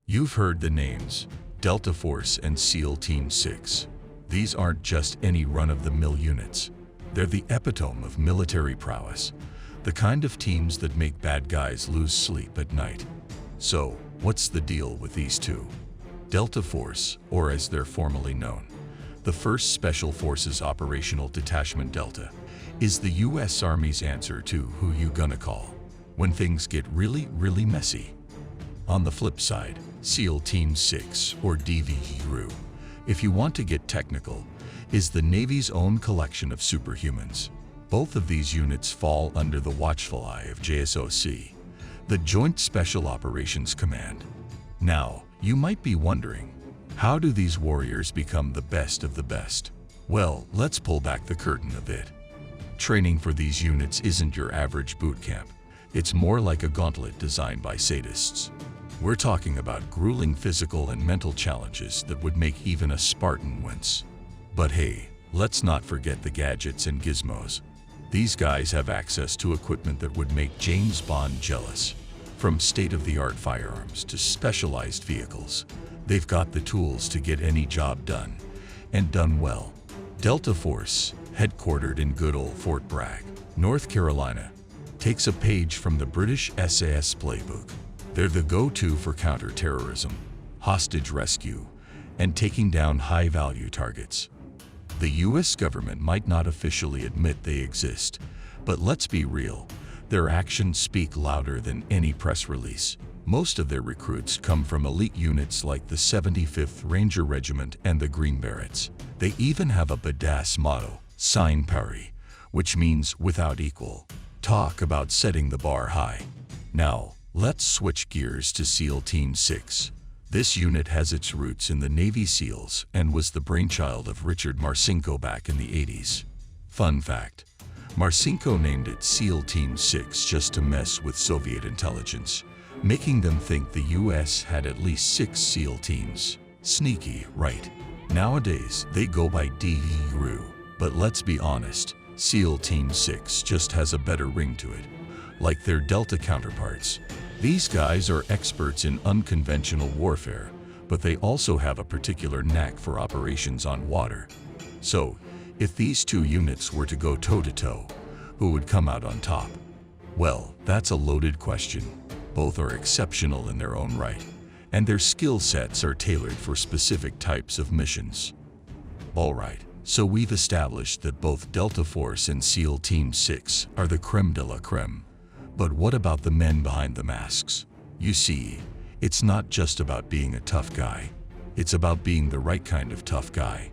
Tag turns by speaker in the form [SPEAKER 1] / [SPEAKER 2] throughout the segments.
[SPEAKER 1] You've heard the names, Delta Force and SEAL Team 6. These aren't just any run-of-the-mill units. They're the epitome of military prowess, the kind of teams that make bad guys lose sleep at night. So, what's the deal with these two? Delta Force, or as they're formally known, the 1st Special Forces Operational Detachment Delta, is the U.S. Army's answer to who you gonna call when things get really, really messy. On the flip side, SEAL Team 6, or DVERU, if you want to get technical, is the Navy's own collection of superhumans. Both of these units fall under the watchful eye of JSOC, the Joint Special Operations Command. Now, you might be wondering, how do these warriors become the best of the best? Well, let's pull back the curtain a bit. Training for these units isn't your average boot camp. It's more like a gauntlet designed by sadists. We're talking about grueling physical and mental challenges that would make even a Spartan wince. But hey, let's not forget the gadgets and gizmos. These guys have access to equipment that would make James Bond jealous. From state-of-the-art firearms to specialized vehicles, they've got the tools to get any job done, and done well. Delta Force, headquartered in good old Fort Bragg, North Carolina, takes a page from the British SAS playbook. They're the go-to for counter-terrorism, hostage rescue, and taking down high-value targets. The US government might not officially admit they exist, but let's be real, their actions speak louder than any press release. Most of their recruits come from elite units like the 75th Ranger Regiment and the Green Berets. They even have a badass motto, Sine Pari, which means without equal. Talk about setting the bar high. Now, let's switch gears to SEAL Team 6. This unit has its roots in the Navy SEALs and was the brainchild of Richard Marcinko back in the 80s. Fun fact, Marcinko named it SEAL Team 6 just to mess with Soviet intelligence, making them think the US had at least 6 SEAL teams. Sneaky, right? Nowadays, they go by DVERU, but let's be honest, SEAL Team 6 just has a better ring to it, like their Delta counterparts. These guys are experts in unconventional warfare, but they also have a particular knack for operations on water. So, if these two units were to go toe-to-toe, who would come out on top? Well, that's a loaded question. Both are exceptional in their own right, and their skill sets are tailored for specific types of missions. Alright, so we've established that both Delta Force and SEAL Team 6 are the creme de la creme. But what about the men behind the masks? You see, it's not just about being a tough guy. It's about being the right kind of tough guy.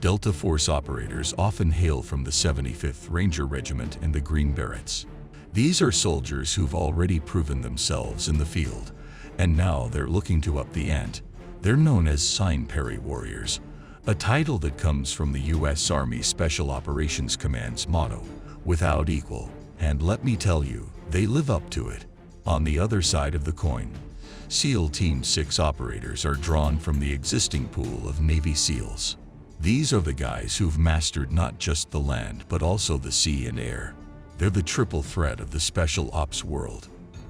[SPEAKER 1] Delta Force operators often hail from the 75th Ranger Regiment and the Green Berets. These are soldiers who've already proven themselves in the field, and now they're looking to up the ante. They're known as Sine Pari Warriors, a title that comes from the U.S. Army Special Operations Command's motto, without equal. And let me tell you, they live up to it. On the other side of the coin, SEAL Team 6 operators are drawn from the existing pool of Navy SEALs. These are the guys who've mastered not just the land but also the sea and air. They're the triple threat of the special ops world.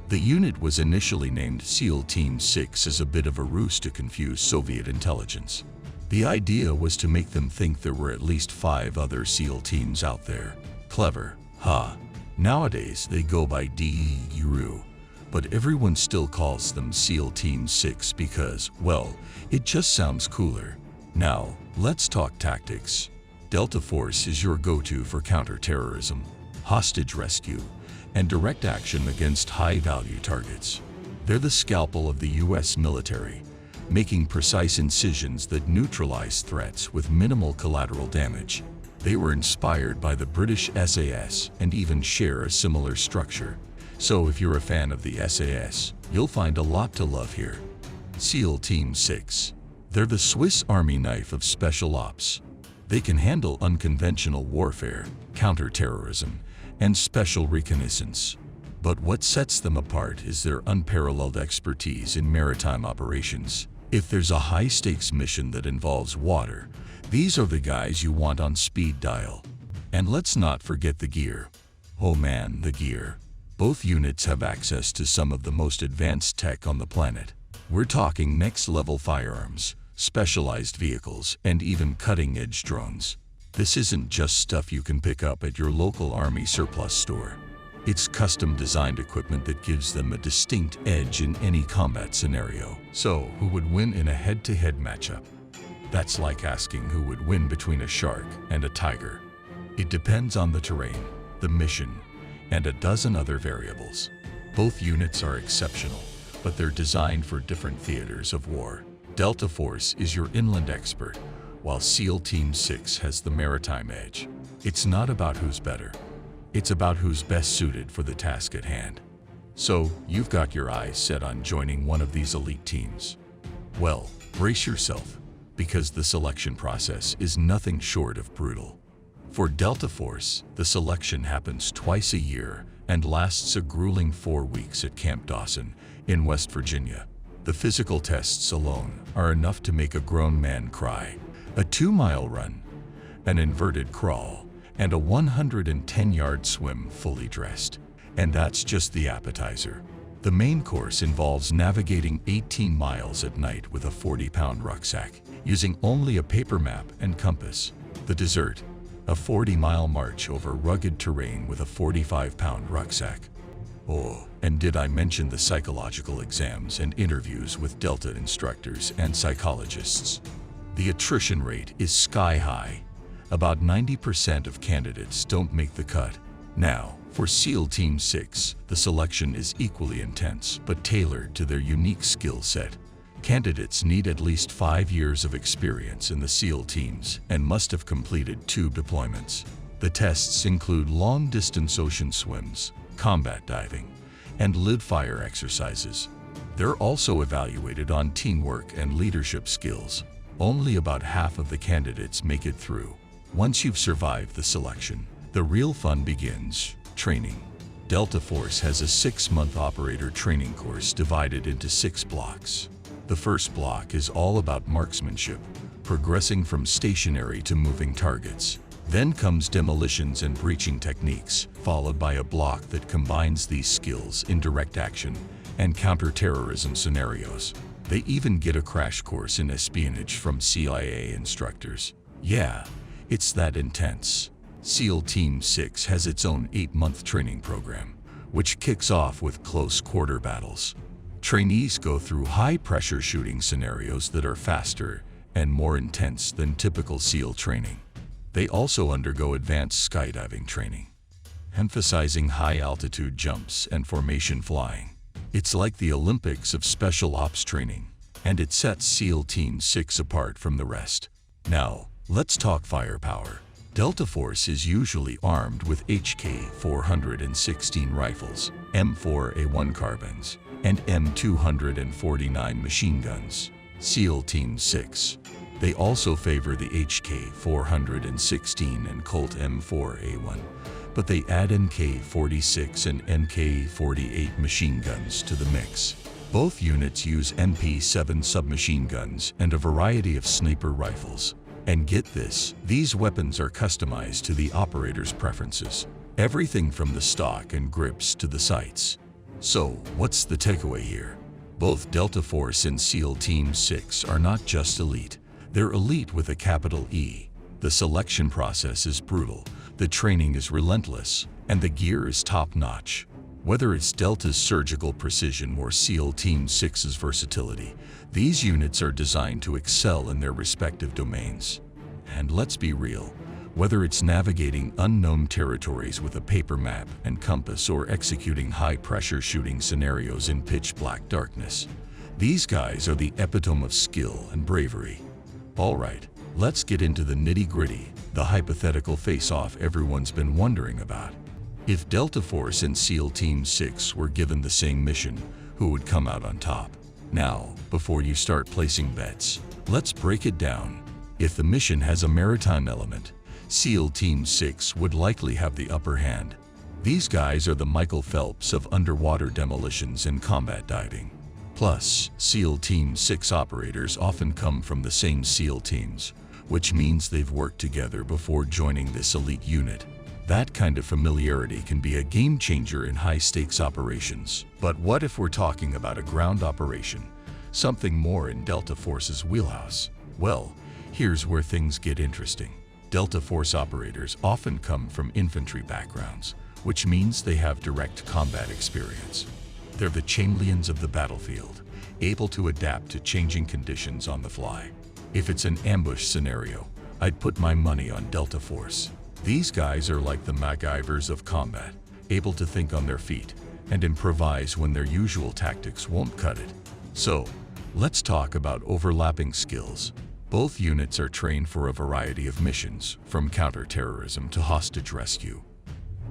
[SPEAKER 1] The unit was initially named SEAL Team 6 as a bit of a ruse to confuse Soviet intelligence. The idea was to make them think there were at least 5 other SEAL teams out there. Clever, huh? Nowadays, they go by DVERU, but everyone still calls them SEAL Team 6 because, well, it just sounds cooler. Now, let's talk tactics. Delta Force is your go-to for counter-terrorism, hostage rescue, and direct action against high-value targets. They're the scalpel of the US military, making precise incisions that neutralize threats with minimal collateral damage. They were inspired by the British SAS and even share a similar structure. So if you're a fan of the SAS, you'll find a lot to love here. SEAL Team 6. They're the Swiss Army knife of special ops. They can handle unconventional warfare, counter-terrorism, and special reconnaissance. But what sets them apart is their unparalleled expertise in maritime operations. If there's a high-stakes mission that involves water, these are the guys you want on speed dial. And let's not forget the gear. Oh man, the gear. Both units have access to some of the most advanced tech on the planet. We're talking next-level firearms, specialized vehicles, and even cutting-edge drones. This isn't just stuff you can pick up at your local Army surplus store. It's custom-designed equipment that gives them a distinct edge in any combat scenario. So, who would win in a head-to-head matchup? That's like asking who would win between a shark and a tiger. It depends on the terrain, the mission, and a dozen other variables. Both units are exceptional, but they're designed for different theaters of war. Delta Force is your inland expert, while SEAL Team 6 has the maritime edge. It's not about who's better. It's about who's best suited for the task at hand. So, you've got your eyes set on joining one of these elite teams. Well, brace yourself, because the selection process is nothing short of brutal. For Delta Force, the selection happens twice a year and lasts a grueling 4 weeks at Camp Dawson in West Virginia. The physical tests alone are enough to make a grown man cry. A 2-mile run, an inverted crawl, and a 110-yard swim fully dressed. And that's just the appetizer. The main course involves navigating 18 miles at night with a 40-pound rucksack, using only a paper map and compass. The dessert, a 40-mile march over rugged terrain with a 45-pound rucksack. Oh, and did I mention the psychological exams and interviews with Delta instructors and psychologists? The attrition rate is sky high. About 90% of candidates don't make the cut. Now, for SEAL Team 6, the selection is equally intense, but tailored to their unique skill set. Candidates need at least 5 years of experience in the SEAL teams and must have completed 2 deployments. The tests include long-distance ocean swims, combat diving, and live fire exercises. They're also evaluated on teamwork and leadership skills. Only about half of the candidates make it through. Once you've survived the selection, the real fun begins: training. Delta Force has a 6-month operator training course divided into 6 blocks. The first block is all about marksmanship, progressing from stationary to moving targets. Then comes demolitions and breaching techniques, followed by a block that combines these skills in direct action and counter-terrorism scenarios. They even get a crash course in espionage from CIA instructors. Yeah, it's that intense. SEAL Team 6 has its own 8-month training program, which kicks off with close quarter battles. Trainees go through high-pressure shooting scenarios that are faster and more intense than typical SEAL training. They also undergo advanced skydiving training, emphasizing high-altitude jumps and formation flying. It's like the Olympics of special ops training, and it sets SEAL Team 6 apart from the rest. Now, let's talk firepower. Delta Force is usually armed with HK-416 rifles, M4A1 carbines, and M249 machine guns. SEAL Team 6. They also favor the HK-416 and Colt M4A1, but they add NK-46 and NK-48 machine guns to the mix. Both units use MP7 submachine guns and a variety of sniper rifles. And get this, these weapons are customized to the operator's preferences. Everything from the stock and grips to the sights. So, what's the takeaway here? Both Delta Force and SEAL Team 6 are not just elite. They're elite with a capital E. The selection process is brutal, the training is relentless, and the gear is top-notch. Whether it's Delta's surgical precision or SEAL Team 6's versatility, these units are designed to excel in their respective domains. And let's be real, whether it's navigating unknown territories with a paper map and compass or executing high-pressure shooting scenarios in pitch-black darkness, these guys are the epitome of skill and bravery. All right, let's get into the nitty-gritty, the hypothetical face-off everyone's been wondering about. If Delta Force and SEAL Team 6 were given the same mission, who would come out on top? Now, before you start placing bets, let's break it down. If the mission has a maritime element, SEAL Team 6 would likely have the upper hand. These guys are the Michael Phelps of underwater demolitions and combat diving. Plus, SEAL Team 6 operators often come from the same SEAL teams, which means they've worked together before joining this elite unit. That kind of familiarity can be a game changer in high-stakes operations. But what if we're talking about a ground operation, something more in Delta Force's wheelhouse. Well, here's where things get interesting. Delta Force operators often come from infantry backgrounds, which means they have direct combat experience. They're the chameleons of the battlefield, able to adapt to changing conditions on the fly. If it's an ambush scenario, I'd put my money on Delta Force. These guys are like the MacGyvers of combat, able to think on their feet and improvise when their usual tactics won't cut it. So, let's talk about overlapping skills. Both units are trained for a variety of missions, from counterterrorism to hostage rescue.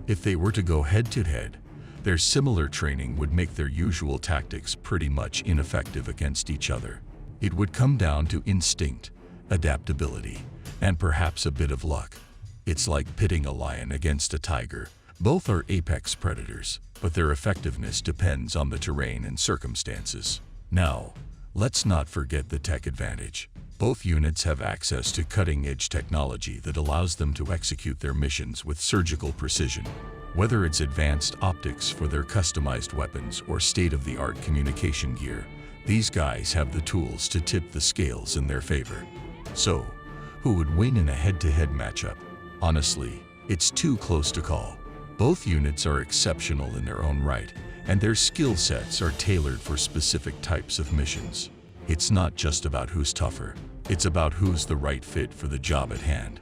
[SPEAKER 1] If they were to go head-to-head, their similar training would make their usual tactics pretty much ineffective against each other. It would come down to instinct, adaptability, and perhaps a bit of luck. It's like pitting a lion against a tiger. Both are apex predators, but their effectiveness depends on the terrain and circumstances. Now, let's not forget the tech advantage. Both units have access to cutting-edge technology that allows them to execute their missions with surgical precision. Whether it's advanced optics for their customized weapons or state-of-the-art communication gear, these guys have the tools to tip the scales in their favor. So, who would win in a head-to-head matchup? Honestly, it's too close to call. Both units are exceptional in their own right, and their skill sets are tailored for specific types of missions. It's not just about who's tougher, it's about who's the right fit for the job at hand.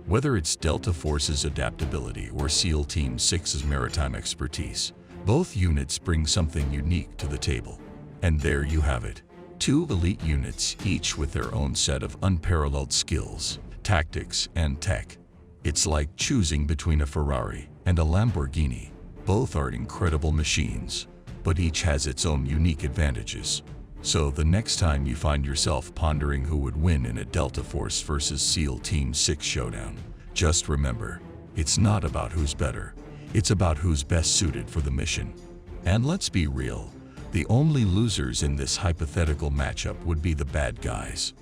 [SPEAKER 1] Whether it's Delta Force's adaptability or SEAL Team 6's maritime expertise, both units bring something unique to the table. And there you have it. Two elite units, each with their own set of unparalleled skills, tactics, and tech. It's like choosing between a Ferrari and a Lamborghini. Both are incredible machines, but each has its own unique advantages. So the next time you find yourself pondering who would win in a Delta Force versus SEAL Team 6 showdown, just remember, it's not about who's better, it's about who's best suited for the mission. And let's be real, the only losers in this hypothetical matchup would be the bad guys.